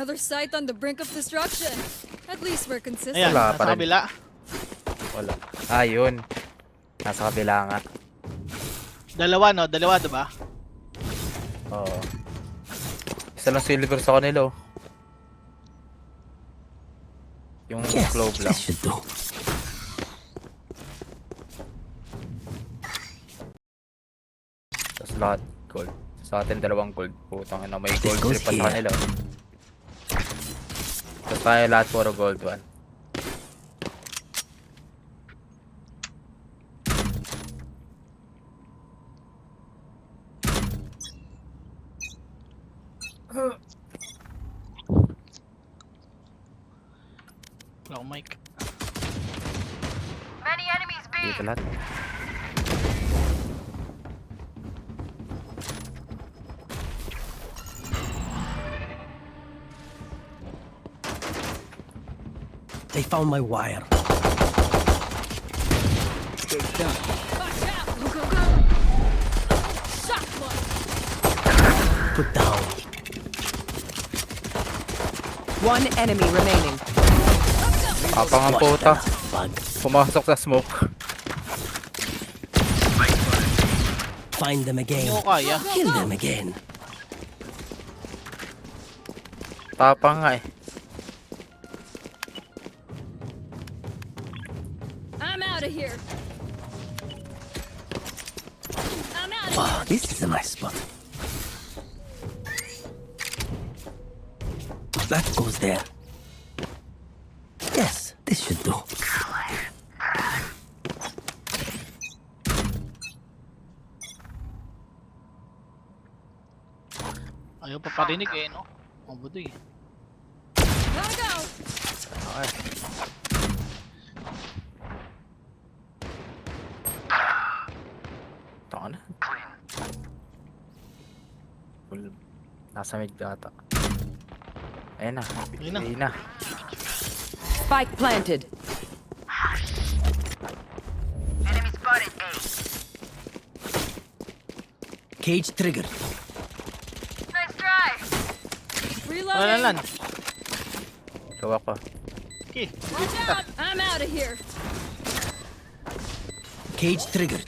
Another site on the brink of destruction. At least we're consistent. Ayan, Wala nasa pa rin. kabila. Wala. Ah, yun. Nasa kabila nga. Dalawa, no? Dalawa, diba? Oo. Isa lang silver sa kanila, oh. Yung globe lang. This should do. Tapos lahat gold. Sa atin dalawang gold. Putang ina, may gold goes 3 pa sa here. kanila, oh. Tapos tayo lahat puro gold 1. Wala akong mic. Many enemies B. Dito lahat. They found my wire. Watch out! Go, go, go! Shock one! Put down. One enemy remaining. Kapang ang puta. Bug. Pumasok sa smoke. Find them Hindi again. ko kaya. Kill them again. Tapang nga eh. I'm out of here. I'm out of Wow, this is a nice spot. That goes there. Yes, this should do. Ayaw pa parinig eh, no? Ang budoy. Gotta go! Okay. Taka na. Full. Nasa mid ata. Ayun na. Ayun na. Ayun na. Spike planted. Enemy spotted A. Cage triggered. Nice try. Wala Reloading! lan. Gawa ko. Okay. Watch out! I'm out of here. Cage triggered.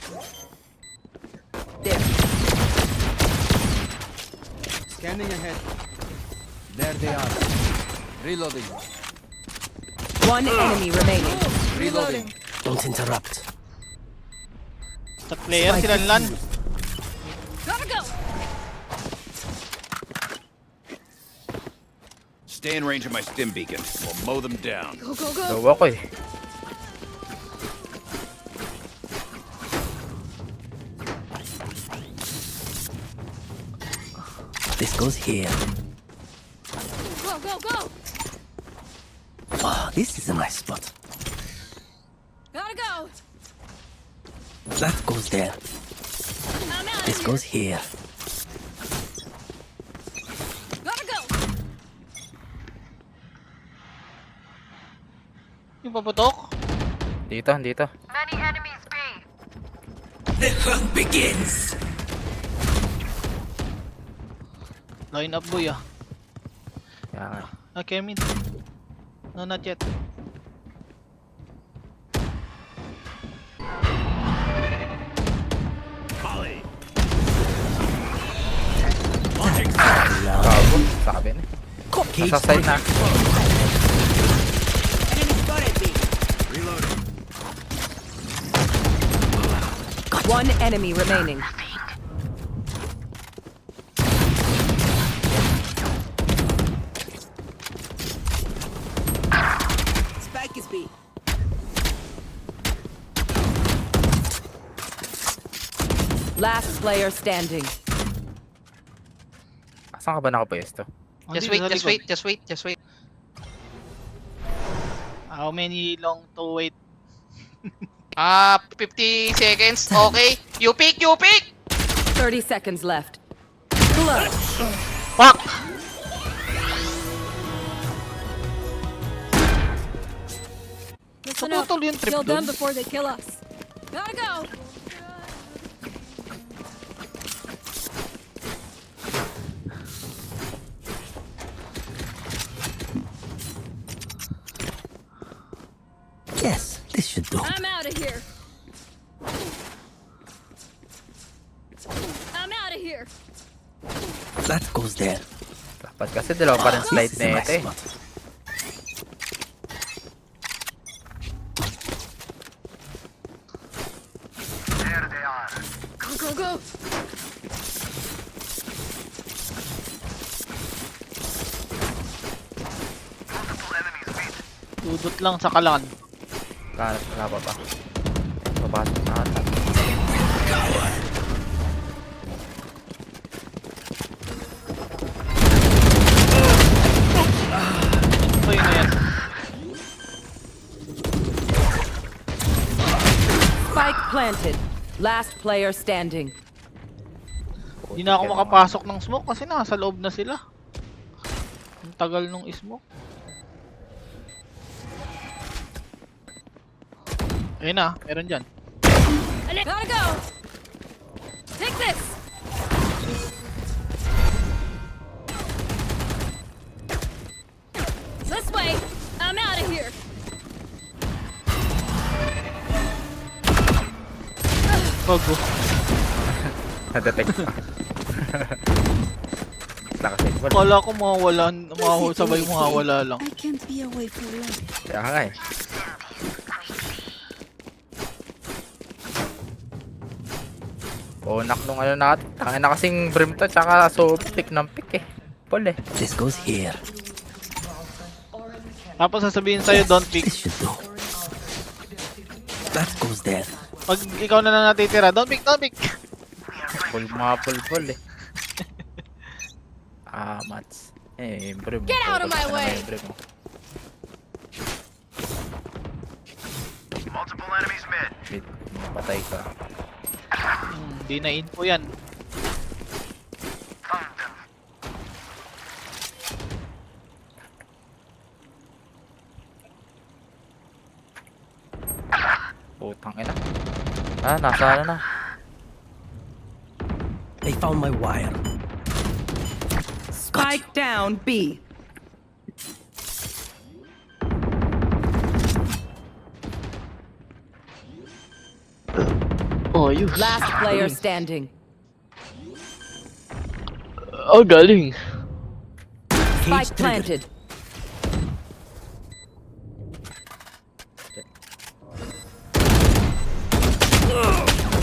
There. Scanning ahead. There they are. Reloading. One enemy remaining. Reloading. Don't interrupt. Sa player sila lan. Gotta go! Stay in range of my stim beacon. We'll mow them down. Go, go, go! Gawa ko eh. This goes here. Go, go, go! Wow, this is a nice spot. Gotta go! That goes there. I'm out This of here. goes here. Gotta go! Yung paputok. Dito, dito. Many enemies B. The hunt begins. Line up boy ah. Kaya nga. Okay, mid. No, not yet. Gago. Sabi na. Cage Nasa side na. One enemy remaining. Spike is B. Last player standing. Saan ka ba nakapwesto? Just wait, just wait, just wait, just wait. How many long to wait? 50 seconds. Okay. You pick, you pick. 30 seconds left. Clutch. Fuck! Listen up. Naputol yung trip Kill them dun. before they kill us. Gotta go! Yes, this should do. I'm out of here. I'm out of here. That goes there. Dapat kasi dalawa pa rin slide This is a na nice ito eh. spot. Go, go, go. Dudot lang sa kalan. Wala pa ba? Papasok na ata. Ito yun na yan. Spike planted. Last player standing. Hindi na ako makapasok ng smoke kasi nasa loob na sila. Ang tagal nung smoke. Ayun na, meron dyan. Gotta go. Take this. This way. I'm out of here. Bago. Na-detect pa. Lakas eh. Wala. Kala ko mawawala, sabay mawawala lang. I can't be away for long. Kaya nga eh. Nak nung ano natin. Tangin na kasing brim to, tsaka so pick ng pick eh. Pol eh. This goes here. Tapos sasabihin sa'yo, don't pick. This should do. That goes there. Pag ikaw na lang natitira, don't pick, don't pick. Pol mga pol eh. Mats. Eh, brim. Get out of my way! Multiple enemies mid. Patay ka. Hindi na info yan. Putang ina. Nasa ano na. They found my wire. Spike down B. Oh, you. Last player standing. Oh, galing. Spike planted.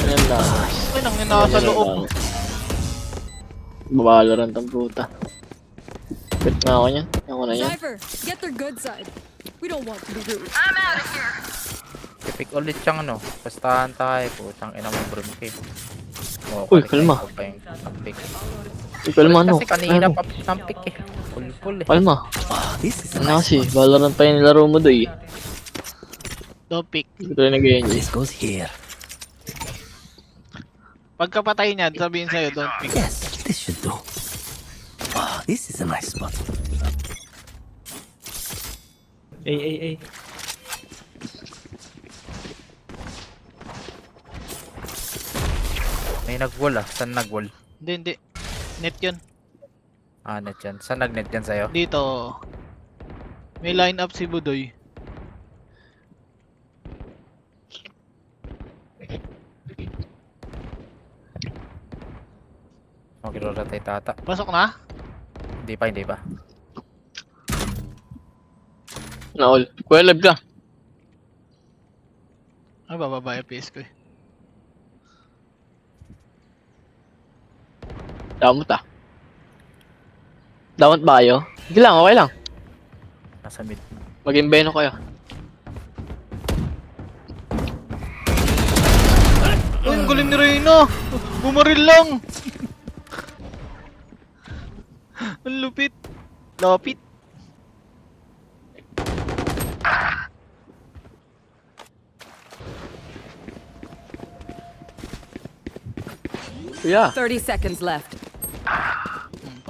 Ayan na. Ay, nang nasa loob. Babalorant ang puta. Quit na ako niyan. Ako na yan. Cypher, get their good side. We don't want to be rude. I'm out of here. Pick ulit siyang ano. Bastahan tayo. Putang ina mo brim ka eh. Uy, kalma. Pick. Ikaw naman ano. Kasi kanina pa ng pick eh. Pul eh. Palma. This is a Ano nice kasi, Valorant pa yung nilaro mo doy. Don't pick. Hindi ko rin nag-enjoy. This goes here. Pagkapatay niya, sabihin sa'yo, don't pick. Yes, this should do. This is a nice spot. Ay. May nag-wall ah. Saan nag-wall? Hindi. Net yun. Net yan. Saan nag-net yan sa'yo? Dito. May line up si Budoy. Mag-rotate tata. Pasok na? Hindi pa. Na-all. Kuya, live ka. Ay, bababa yung PS ko eh. Damot ah. Damot ba kayo? Sige lang, okay lang. Nasa mid. Mag-imbeno kayo. Uy, ang galing ni Reyna! Bumaril lang! Ang lupit. Lapit. Kuya, 30 seconds left.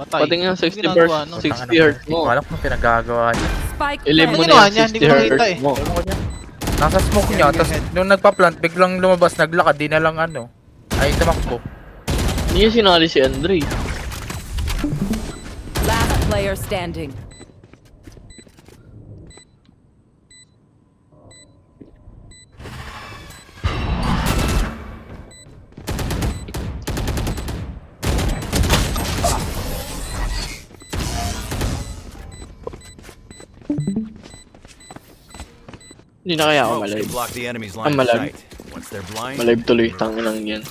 Patay. pati nga 60 Ginagawa, hertz, no? 60 hertz Hindi ko mo. alam kung pinagagawa niya. Spike Ilim mo planted. Ginawa na niya, yung hindi ko 60 nakita hertz eh. mo. Nasa smoke niya, tapos nung nagpa-plant, biglang lumabas, naglakad, di na lang ano. Ay, tumakbo. Hindi niya sinali si Andre. Last player standing. Hindi na kaya ako Smokes malive. can block the enemy's I'm line of alive. sight. Once they're blind, Malive tuloy, tangin lang yan.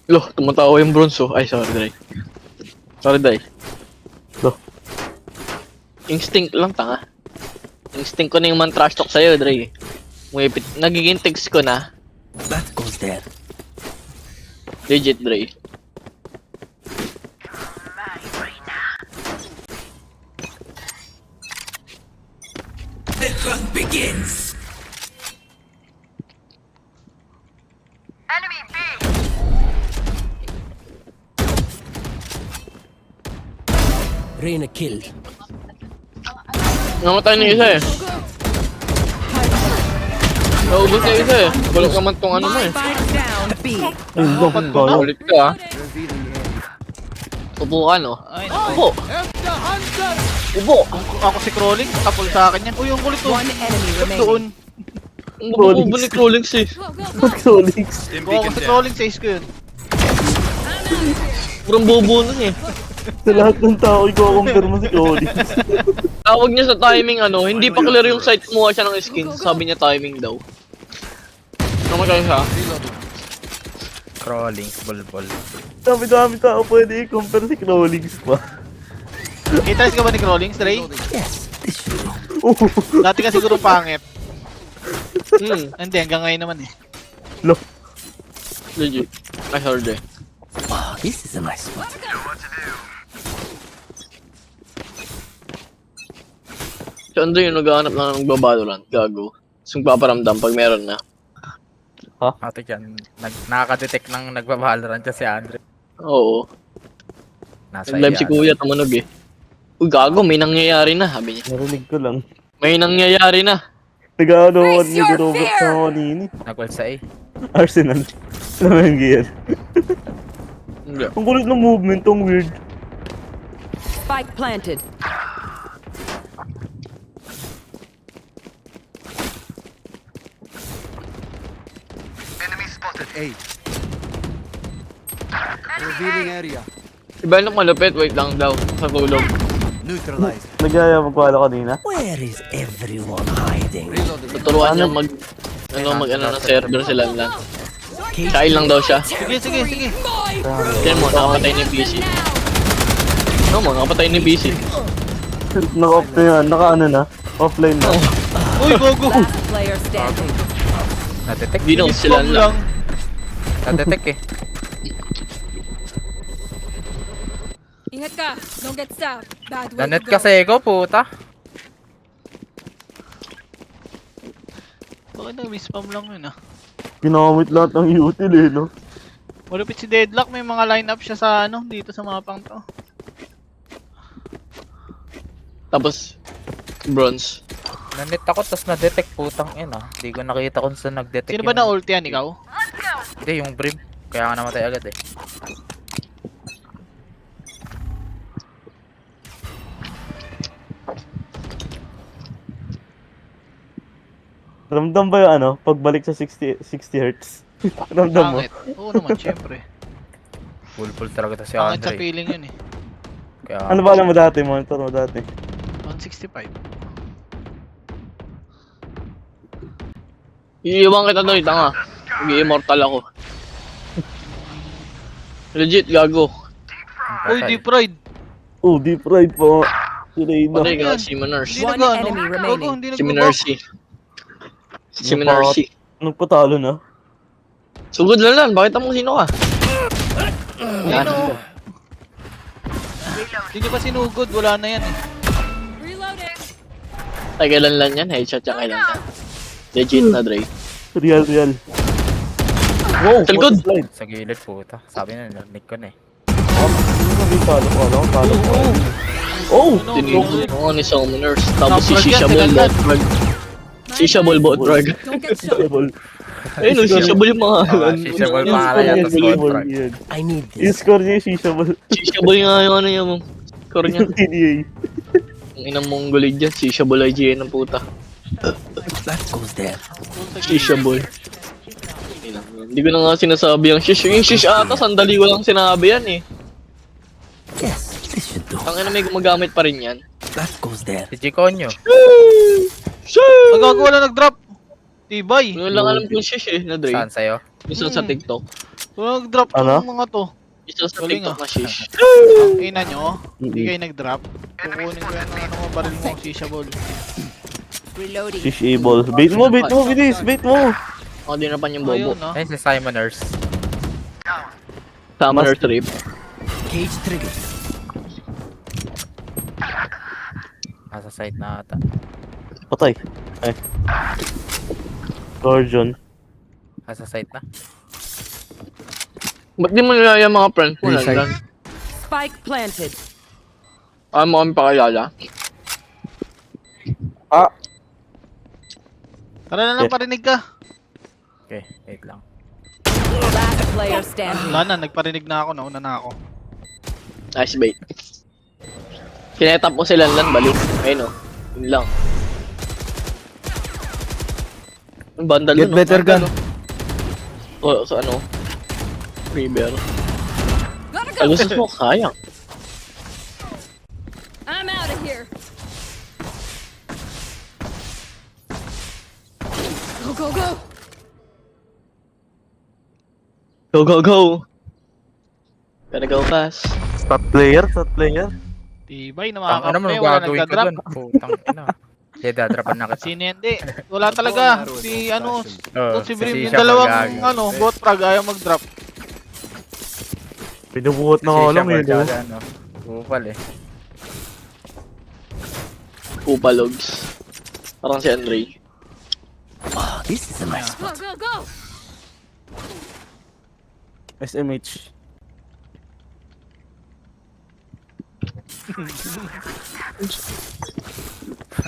Loh, tumatawa yung bronze oh. Ay, sorry, Dre. Sorry, Dre. Loh. Instinct lang, tanga. Instinct ko na yung man trash talk sa'yo, Dre. Nagiging text ko na. That goes there. Legit, Dre. The hunt begins. Enemy B. Reyna killed. Namatay na isa eh. Naubos na isa eh. Balok naman tong ano mo eh. Spike down B. Ulit ka ah. Revealing area. Upo ka no? Ay, Upo! Help the hunter! Upo! ako si Crawling, tapol sa akin yan. Uy, yung kulit to. One enemy remaining. Doon. Ang bububo ni Crawlings eh. Go, go, go. stim Kung ako beacon si down. Crawling, sa ace ko yun. Purang bubo nun eh. Sa lahat ng tao, i-compare mo si Cody. Tawag niya sa timing ano, hindi pa clear yung site kumuha siya ng skins. Sabi niya timing daw. Namatay siya. Crawling, bulbul. Dami-dami tao pwede i-compare si Crawlings pa. Kita ka ba ni Crawling, Stray? Yes, this should do. Dati ka siguro pangit. Hmm, Hindi, hanggang ngayon naman eh. legit. I heard eh. Wow, this is a nice spot. Si Andre yung naghahanap lang ng Valorant, gago. Tapos magpaparamdam pag meron na. Ate dyan, nakaka-detect ng nagbabalorant siya si Andre. Oo. Nasa Nag-live si iya. Kuya, tumunog eh. Uy, gago, may nangyayari na, sabi niya. Narinig ko lang. May nangyayari na. Nag-ano, Face your nag-robot fear! sa ako kanini. Nag-ult sa A. Arsenal. Alam mo yung gear. Hindi. Ang kulit ng movement, ang weird. Spike planted. Enemy spotted. A. Revealing area. Iba yung malupit, wait lang daw, sa tulog. Neutralized. Nagyaya magkwala kanina. Where is everyone hiding? Reloading. Tuturuan niya mag ng server sila lang. Kain lang daw siya. Sige, sige, sige. Tignan mo, nakapatay na yung PC. No mo, nakapatay na yung PC. Naka-off na yan, naka-ano na. Offline na. Uy, gogo! Last player standing. Na-detect. Di na sila Spam lang. Na-detect eh. Ingat ka. Don't get stabbed. Bad way Nanet to go. kasi ko, puta. Bakit na-spam lang yun ah? Ginamit lahat ng util eh, no? Malupit si Deadlock, may mga line-up siya sa ano, dito sa mapang to. Tapos, bronze. Nanet ako, tas na-detect, putang ina. Hindi ko nakita kung saan nag-detect. Sino ba yung- na-ult yan, ikaw? Hindi, yung Brim. Kaya nga namatay agad eh. Ramdam ba yung ano, pagbalik sa 60 Hz? Ramdam mo? Pangit. Oo naman, syempre. Bulbul talaga to si Pangit sa Andre. feeling yun eh. Kaya, Ano ba alam mo dati, monitor mo dati? 165. Iiwan kita doon, tanga. Mag-immortal ako. Legit, gago. Uy, deep ride! Oh, deep ride po. Si Reyna. Patay yan? ka, si Manars. Hindi One nag-ano. enemy Gogo, remaining. hindi Si nag-back. Minarsi. Si Minarsi. Nagpatalo na. Sugod lang lang, bakit mo sino ka? Yan. Ano? Hindi nyo pa sinugod, wala na yan eh. Reloading. Ay, kailan lang yan? Headshot yan, kailan lang. Legit na, Dre. Real. Wow, Sa likod! slide. sa gilid, puta. Sabi na, narinig ko na eh. Talo ko. Oh! Tinigil ko ni Summoners. Tapos si Top Shisha drag yan, Ball sila bot drag. Shisha Ball bot drag. Don't get shot. Double. Ayun, no, Shisha Ball yung mga Shisha Ball pangalan yan, tas bot drag. I need Yung this. score niya yung Shisha Ball. Shisha Ball nga yung ano yung score niya. Yung TDA. Ang inang Mongolid dyan, Shisha Ball IGN ng puta. That goes there. Shisha Ball. Hindi ko na nga sinasabi yung shish. Yung shish ata, sandali ko lang sinabi yan eh. Yes, this should do. Ang ina may gumagamit pa rin yan. That goes there. Si Chiconyo. Nagagawa na nag-drop. Tibay. Wala lang alam kung shish eh, na Dre. Saan sa'yo? Isa sa TikTok. Wala nag-drop Ano? ng mga to. Isa sa Galing, TikTok na shish. Ang ina nyo, hindi Mm-mm. kayo nag-drop. Kukunin ko yan ng ano mo, baril mo, shisha ball. Reloading. Shish able. Bait mo, bilis, bait mo. Ako din na pa yung bobo. Ayun ah. Ayun si Simoners. Summoner trip. Cage trigger. Nasa site na ata. Patay. Ay. Guardian. Nasa site na. Ba't di mo nila yung mga friends mo Reside. nandun? Spike planted. Ayaw mo kami pakilala? Tara na lang, parinig ka. Okay, wait lang. Last player standing. Wala na, nagparinig na ako, nauna na ako. Nice bait. Kinetap mo sila lan balik. Ayun o. Yun lang. Ang bandal Get nun, better gun. O, sa ano? River. Gotta Ay, go. gusto mo, sayang. I'm out of here. Go, go, go. Go, go, go! Gotta go fast. Stop player, stop player. Tibay na Ang ano mo, makakampi, wala gagawin ko nagka-drop. dun. Putang ina. Hindi, dadrapan na kita. Sino yan? Di, wala talaga. Si ano, Oh, si Brim, yung Sisha dalawang magagawa. ano, bot frag ayaw mag-drop. Pinubuhat na Si ako Sisha lang yun. magagawa, ano. Kupal eh. Upalogs. Parang si Andre. Oh, this is a nice Go, spot. go, go. SMH.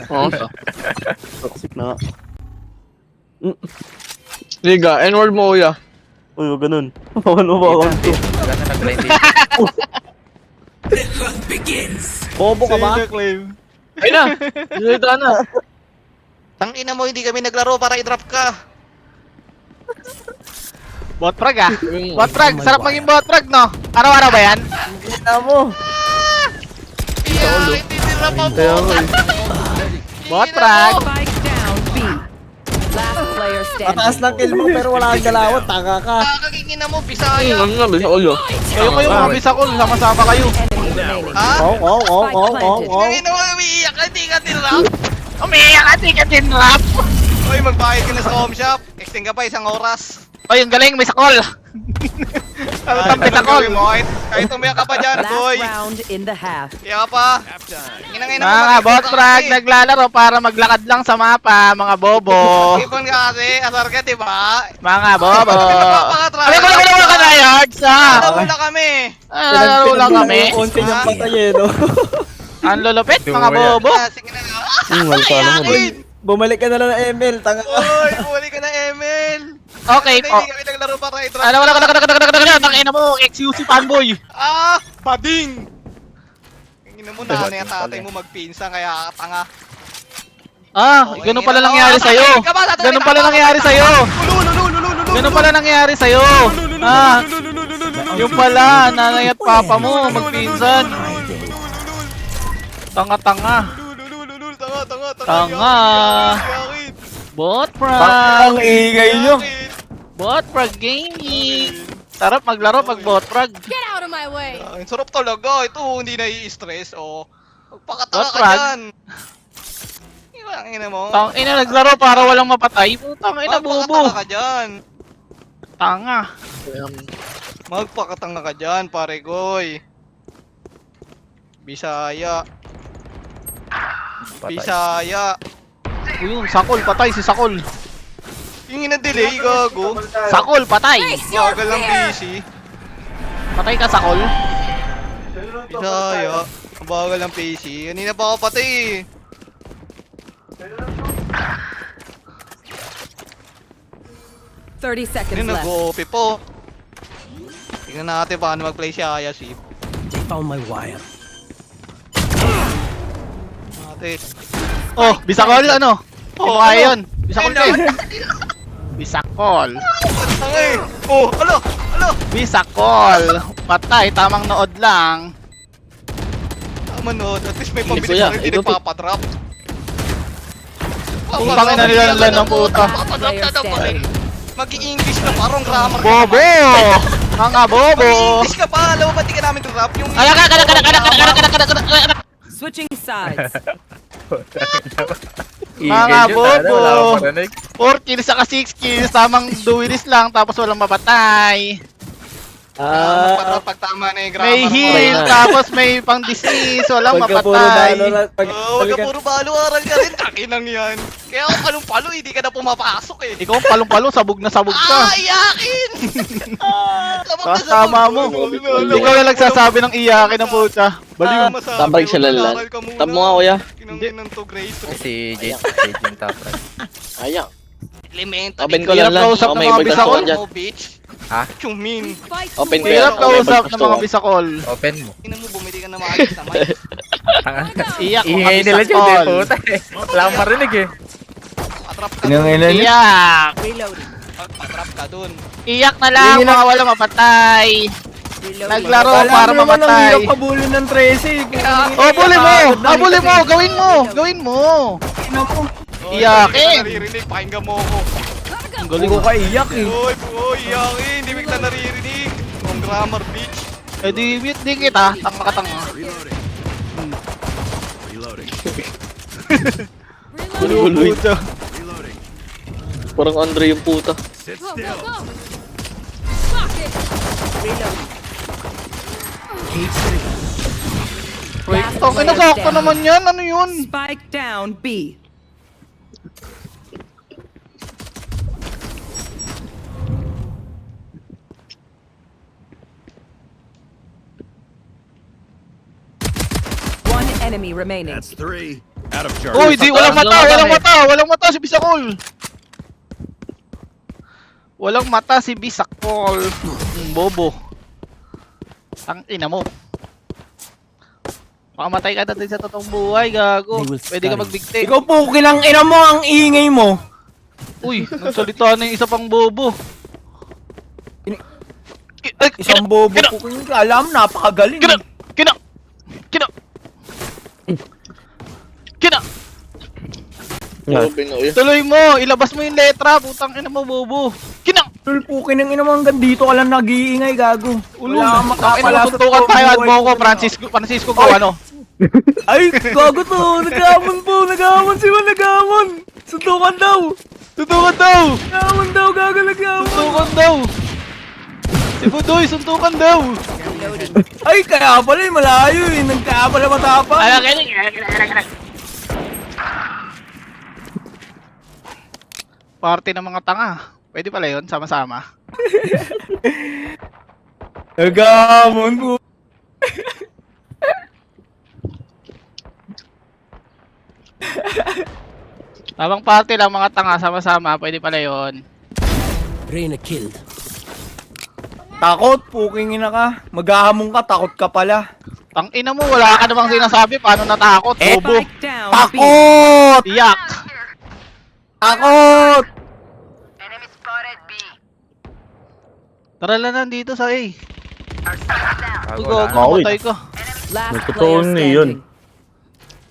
Oo, sa. Toxic na nga. Liga, N-word mo kuya. Uy, wag ganun. Bawal mo ba ako? Gano'n nag-grind din. Bobo ka ba? Sino claim? Ayun na! Salita na! Tangina mo, hindi kami naglaro para i-drop ka. Bot frag ah. Yung- Bot frag, sarap maging bot frag no? Araw-araw ba yan? Kita mo. Iya, hindi nila pa po. Kaya nga eh. Bot frag. Spike down B. Last player Mataas standing. lang kill mo pero wala kang galawat. Tanga ka. Kakakingin na mo, Ay, Bisaya. ano nga ba sa ulo? Kayo mga bisakol, sama-sama kayo. Enemy remaining. Ha? Tangina mo, umiiyak ka, hindi ka tinrap. Umiiyak ka, di ka dinrap. Uy, magbayad ka na sa home shop. Extend ka pa 1 oras. Ay, ang galing, may sakol. Ano tang bisakol? Kahit umiyak ka pa dyan, Last boy. round in the half. Iyak ka pa. Ginangin Mga bot frag, naglalaro para maglakad lang sa mapa, mga bobo. Ibon ka kasi, asar ka, diba? Mga bobo. Napapaka-try. Ano ka na yards ah? Laro lang kami. Laro lang kami. Konti niyang patay eh, no? Ang lulupit, mga bobo. Ah, sige na lang. Wala ka naman. Bumalik ka na lang ng ML, tanga ka. Uy, huli ka na, Emil. Okay, Hindi oh. kami naglaro para i-drop. Ano, tangina mo, XUC fanboy. Ah, bading. Tingnan mo na, yung tatay mo magpinsan, kaya tanga. Ah, ganun pala nangyari sa'yo. Ganun pala nangyari sa'yo. Ganun pala nangyari sa'yo. Ah, yung pala, nanay at papa mo, magpinsan. Tanga-tanga. Tanga. Bot frag. Ang ingay nyo. Bot frag gaming. Sarap maglaro pag bot frag. Get out of my way. Ang sarap talaga. Ito, hindi na-i-stress. Oh. Magpakatanga What, ka Brad? dyan. Ang ina mo. Tangina naglaro para walang mapatay. Putang ina Magpakatanga bobo. ka dyan. Tanga. Magpakatanga ka dyan, pare goy. Bisaya. Patay. Bisaya. Uyun, sakol, patay si sakol. Yung ina-delay, gago. Sakol, patay. Gagal lang busy. Patay ka, sakol. Bisaya. Ang bagal ng PC. Kanina pa ako patay eh. Thirty seconds Kanina left. nag-OP po. Tingnan natin paano mag-play si Ayasip. They found my wire. Ate. Oh, bisakol, ano? Oh, kaya yun. Bisakol ka eh. Bisakol. Tangay! Oh, alo! Alo! Bisakol. Patay, tamang nood lang. manood, at least may Hindi, pambili kuya, ka rin, hindi ikaw, nagpapadrop. Putang ina nila lang ng puta. Papadrop ka daw pa rin. Mag-i-English ka, parang grammar ka Bobo! naman. Mga bobo! Mag-i-English ka pa, alam mo ba di ka namin rap? Yung Switching sides. Mga Igel yun, bobo. wala akong marinig. 4 kills saka 6 kills, tamang duwilis lang, tapos walang mapatay. Para pag tama na yung grammar May heal, tapos may pang disease, walang Pagka puro mapatay. balo lang. Huwag ka puro balo-aral ka rin, takinang yan. Kaya kung palong-palo, hindi ka na pumapasok eh. Ikaw palong-palo, sabog na sabog ka. Iyakin! Tama mo. Ikaw na nagsasabi ng iyakin ng puta. Baliw. Tabay siya lalan. Tab mo nga, kuya. Kinang to Grace. Si Jade top right. Ayang. Elemento. Open ko Hirap lang. kausap ng mga bisakol. dyan. Bitch. Ha? Chumin. Open ko Hirap yan. kausap ng mga bisakol. Open mo. Tingnan mo, bumili ka na maayos na mic. Iyak mga Ingay nila dyan, bisakol. puta eh. Wala akong marinig eh. Patrap ka Inang dun. ina niya. Iyak! Reloading. Patrap ka dun. Iyak na lang, mga walang mapatay. Naglaro para mamatay. Ang pabulin ng 13. Oh, bully mo! Bully mo! Gawin mo! Gawin mo! Iyakin! Naririnig, pakinggan mo ako. Ang Hindi galing. ko kaiyak eh. Oy, iyakin. Hindi mo kita naririnig. Ang grammar, bitch. Eh di mute din kita, tanga ka tanga. Bululoy. Puta. Parang Andre yung puta. Go, go, go! Fuck it! Wait, okay na sakto naman yan, ano yun? Spike down B. One enemy remaining. That's 3. Out of charge. Uy, di, walang mata si Bisakol. Walang mata si Bisakol. Bobo. Ang ina mo. Makamatay ka na din sa totoong buhay, gago. Pwede ka magbigti. Ikaw po, kilang ina mo ang ingay mo. Uy, nagsalita na yung isa pang bobo. Isang bobo po. Alam, napakagaling. Kina! Kina! Kina! Kina! Open na, kuya. Tuloy mo! Ilabas mo yung letra! Putang ina mo, bobo! Kina! Tulpukin ng ina mo hanggang dito ka lang nag-iingay, gago. Ulo! Wala kang makapala sa Suntukan tayo at buhay mo ko, mo. Francisco ko, ano? Ay, gago to. Nagkamon po. Nagkamon si Juan. Nagkamon. Suntukan daw. Suntukan daw! Nagkamon daw, gago. Nagkamon. Suntukan daw! Si Budoy, suntukan daw! Ay, kaya pala eh. Malayo eh. Nagkaya pala matapang. Party ng mga tanga. Pwede pala yun, sama-sama. Nagkamon po. Tamang party lang mga tanga, sama-sama. Pwede pala yun. Reyna killed. Takot, puking ina ka. Maghahamon ka, takot ka pala. Tang ina mo, wala ka namang sinasabi. Paano natakot? Bobo. Spike down B. Takot! Iyak! Takot! Tara lang nandito sa A. Uy, Gago gago, na. namatay ka. Last Nagtotoo player na yun. standing.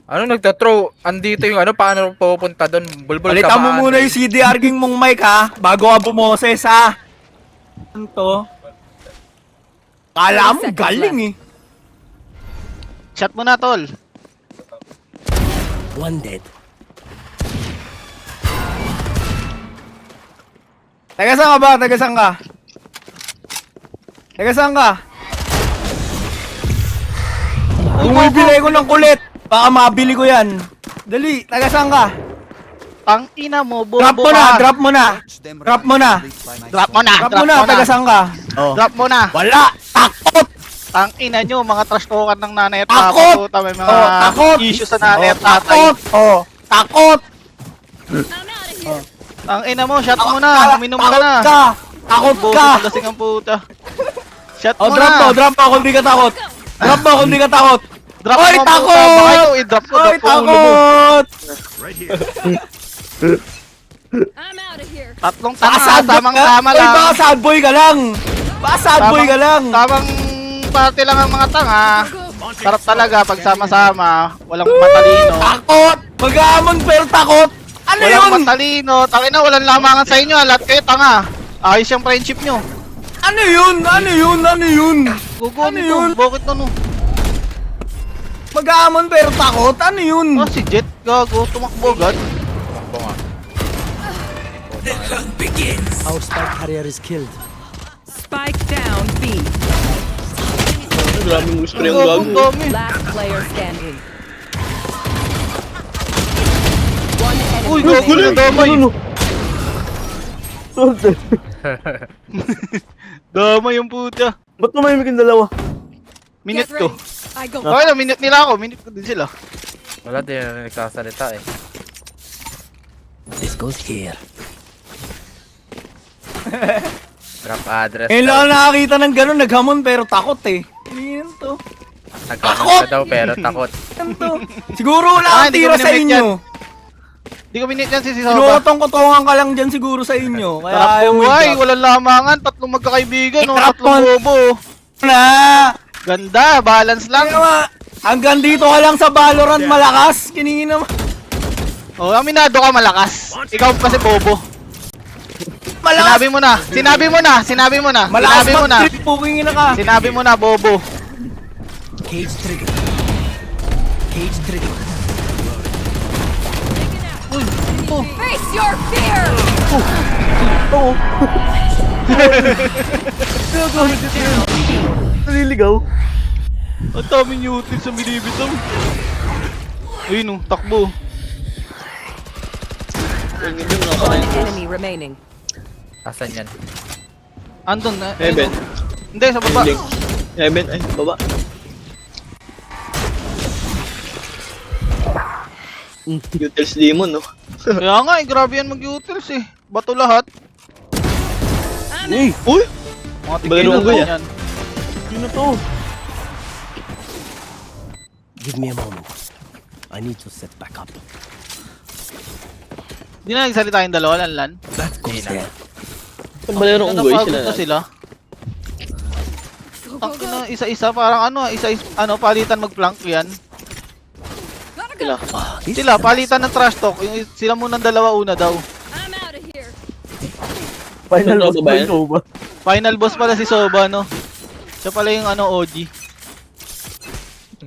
Ano nagtathrow? Andito yung ano, paano pupunta doon? Bulbul ka Palitan mo ba? muna yung CDR king mong mic ha, bago ka bumoses ha. Ano to? Kala mo, galing eh. Shot mo na, tol. One dead. Taga saan ka ba? Taga saan ka? Taga saan ka? Bumibili ko ng kulit. Baka mabili ko yan. Dali, taga saan ka? Tang ina mo, bobo Drop mo na, ka. drop mo na. Drop mo na. Drop mo na, Drop mo na, taga saan ka? Drop mo na. Wala, takot. Tang ina nyo, mga trash talker ng nanay at Takot! papa. May mga Oh, takot! issue sa nanay at tatay. Takot! Oh, takot! I'm out of here! Tang ina mo, shot mo na. Uminom ka na. Takot ka! Takot Bobo, ka! lasing ang puta. Shot Oh, mo drop mo, na. drop mo kung di ka takot. Drop mo kung di ka takot. Drop Oy, mo, puta. takot! Baka ikaw i-drop ko. Oy, Drop ko ulo mo. takot! Right here. I'm out of here! Tatlong Baka tanga, sad boy tamang-tama ka. Oy, lang. baka sad boy ka lang. Baka sad boy ka lang. Tamang party lang ang mga tanga. Go, go! Sarap talaga pag sama-sama, walang matalino. Takot! Mag-aamon pero takot! Ano Walang yun? matalino, tangina walang lamangan sa inyo, lahat kayo tanga. Ayos yung friendship nyo. Ano yun? Ano yun? Ano yun? Gugo Ano nito, yun? bakit ano? Mag-aamon pero takot? Ano yun? Ah, si Jet, gago, tumakbo agad. Tumakbo nga. Our spike carrier is killed. Spike down B. Maraming spray ang Gago, gago. ang dami. Last player standing. One Uy, enemy gago na remaining. damay. Soldier. Damay yung puta. Ba't tumahimik yung dalawa? Minute Get ko. ready. I go. Okay lang, minute nila ako. Minute ko din sila. Wala din na nagsasalita eh. This goes here. Drop address. Ngayon lang ako nakakita ng ganun, naghamon pero takot eh. Ano yun to? Nagkamot ka daw pero takot. Ano to? Siguro wala Ah, kang hindi ko tira sa minimit inyo. Hindi ko minute yan si Soba. Sinutong-kotongan ka lang dyan siguro sa inyo. Kaya Sarap ayaw mo buhay, i-drop. walang lamangan, tatlong magkakaibigan, Itrap tatlong mo. bobo. Na! Ganda, balance lang. Kaya nga, hanggang dito ka lang sa Valorant malakas. Kiningin naman. Oh, aminado ka malakas. Ikaw kasi bobo. Malakas! Sinabi mo na, sinabi mo na, sinabi mo na, Malakas sinabi mo na. mag-trip, pukingin na ka. Sinabi mo na, bobo. Cage trigger. Cage trigger. Face your fear! Naliligaw. Ang daming util sa minibitaw. Ayun oh, takbo. One enemy remaining. Asan yan? Andun na. Heaven. Hindi, sa baba. Ending. Heaven, ay, baba. Utils demon, no? Kaya nga, grabe yan mag-utils eh. Bato lahat. Uy! Uy! Mga Balaro tigilan ko lang yan. yan. Sino to? Give me a moment. I need to set back up. Hindi na nagsalita yung dalawa, Lanlan. That goes there. Ang balero kong goy sila. Na sila. Go, go, Tangin go. na isa-isa, parang ano, palitan mag-flank yan. Gotta go. Sila. Ah, this Sila, is a palitan ng trash talk. Yung, sila munang dalawa una daw. I'm out of here. Final Saan boss ba ba yan? ikaw ba? Final boss pala si Soba, no? Siya pala yung ano, OG.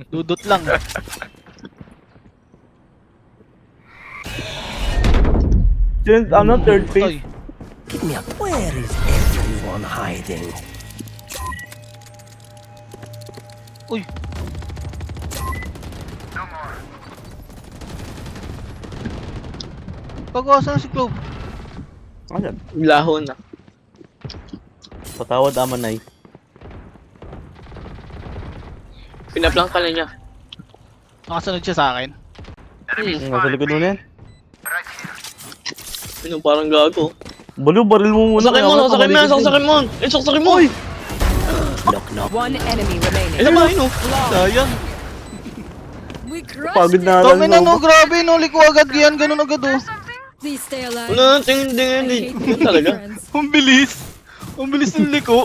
Dudot lang. Ano, third Ay, phase? Give me a. Where is everyone hiding? uy. Pag-asa na si Clove. Ano yan? Laho na. Patawad Amanay. Pinaplank ka na niya. Nakasunod siya sa akin. Nasa likod mo na yan. Ano, parang gago. Baliw, baril mo muna. Saksakin mo, saksakin mo yan, saksakin mo! Eh, saksakin mo! Knock knock. One enemy remaining. Eh, naman, no? Sayang. We crushed Pagod it. na Dami na lang no, grabe no, liko agad yan, ganun agad oh. Please stay alive. Wala, tingin, I tingin, hate yun making talaga. friends. Ang bilis. Ang bilis ng liko.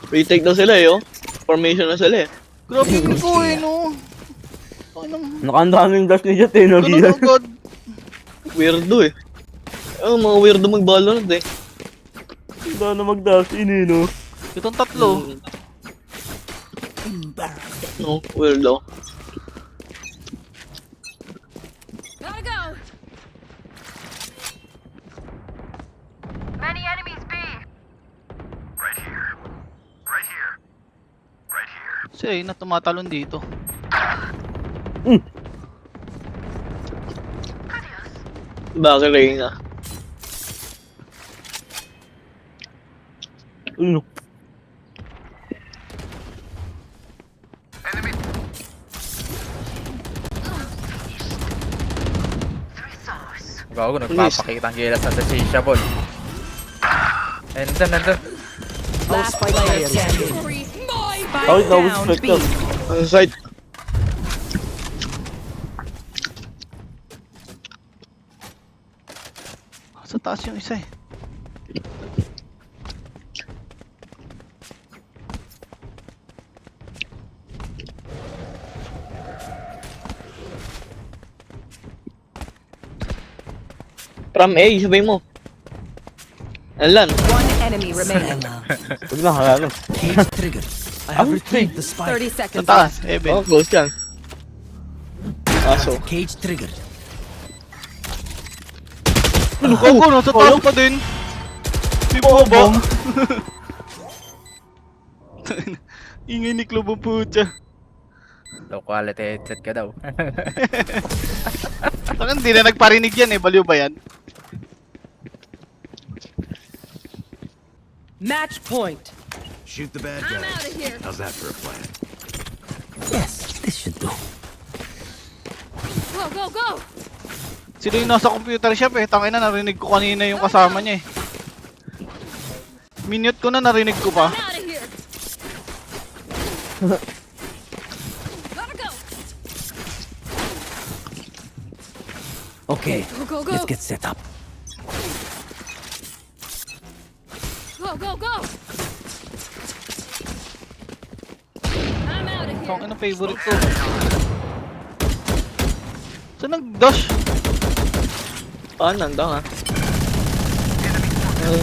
Retake daw sila eh, oh. Formation na sila eh. Grabe yung liko eh no. Nakahanda na yung dash ni Jet eh, no? Ganun agad. Weirdo eh. Oh, mga weirdo mag-Valorant eh. Handa na mag-dash in eh, no? Itong tatlo. No, weirdo. Gotta go. Many enemies B. Right here. Right here. Right here. Si Ayna tumatalon dito. Bakit Reyna? Ano? Gago, nagpapakita ang gilas na desirable. Nandun. Last player standing. Spike Ay, down na-respect B. ka. Ang side. Sa taas yung isa eh. From A, sabay mo. Alan. One enemy remaining. Huwag na, kaya Cage triggered. I have retrieved the spike. 30 seconds Sa taas, left. Eben. Oh, close yan. Aso. Cage triggered. Gago, nasa taas pa din. Di ba ba? Ingay ni Club ang putya. Low quality headset ka daw. Saan hindi na nagparinig yan eh, baliw ba yan? Match point. Shoot the bad I'm guy. out of here. How's that for a plan? Yes, this should do. Go, go, go! Sila yung nasa computer shop eh, tangina narinig ko kanina yung kasama niya eh. Minute ko na narinig ko pa. I'm out of here. Gotta go. Okay, Go, go, go. let's get set up. Go, go, go. I'm out of here. Tangina favorite ko. Saan nag-dash? Nandang ha.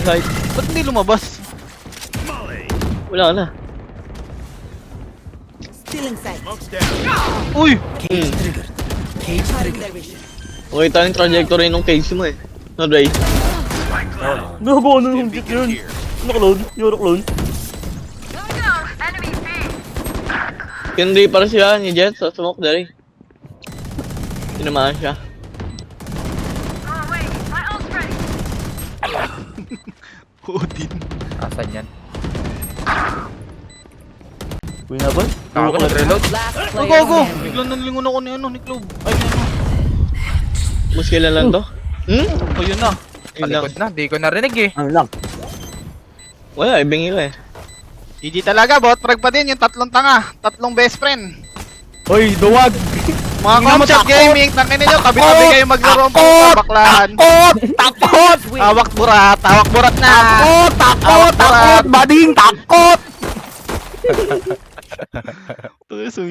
Right. Ba't hindi lumabas? Wala na. Stealing sight. Smoke's down. Uy! Cage triggered. Cage triggered. Makita yung trajectory ng case mo eh. No, Dre. Gago, ano yung hit yun? Ano clone? Euro clone? Hindi para siya ni Jet sa smoke, Dre. Tinamaan siya. Odin. Asan yan? Uy na ba? Gago, nag-reload. Last Oh, player go! standing. Biglang nalingon ako ni ano, ni Club. Ay, ano. Muskila lang to. Ayun na. Yun lang. Palikod na, di ko narinig eh. Ano lang? Wala, ibang hila eh. GG talaga, bot frag pa din yung tatlong tanga, tatlong best friend. Hoy, duwag! Mga Comchat Gaming, tangin ninyo, tabi-tabi kayo maglaro ang putang baklahan. Takot! Hawak burat na! Takot! Bading! Takot!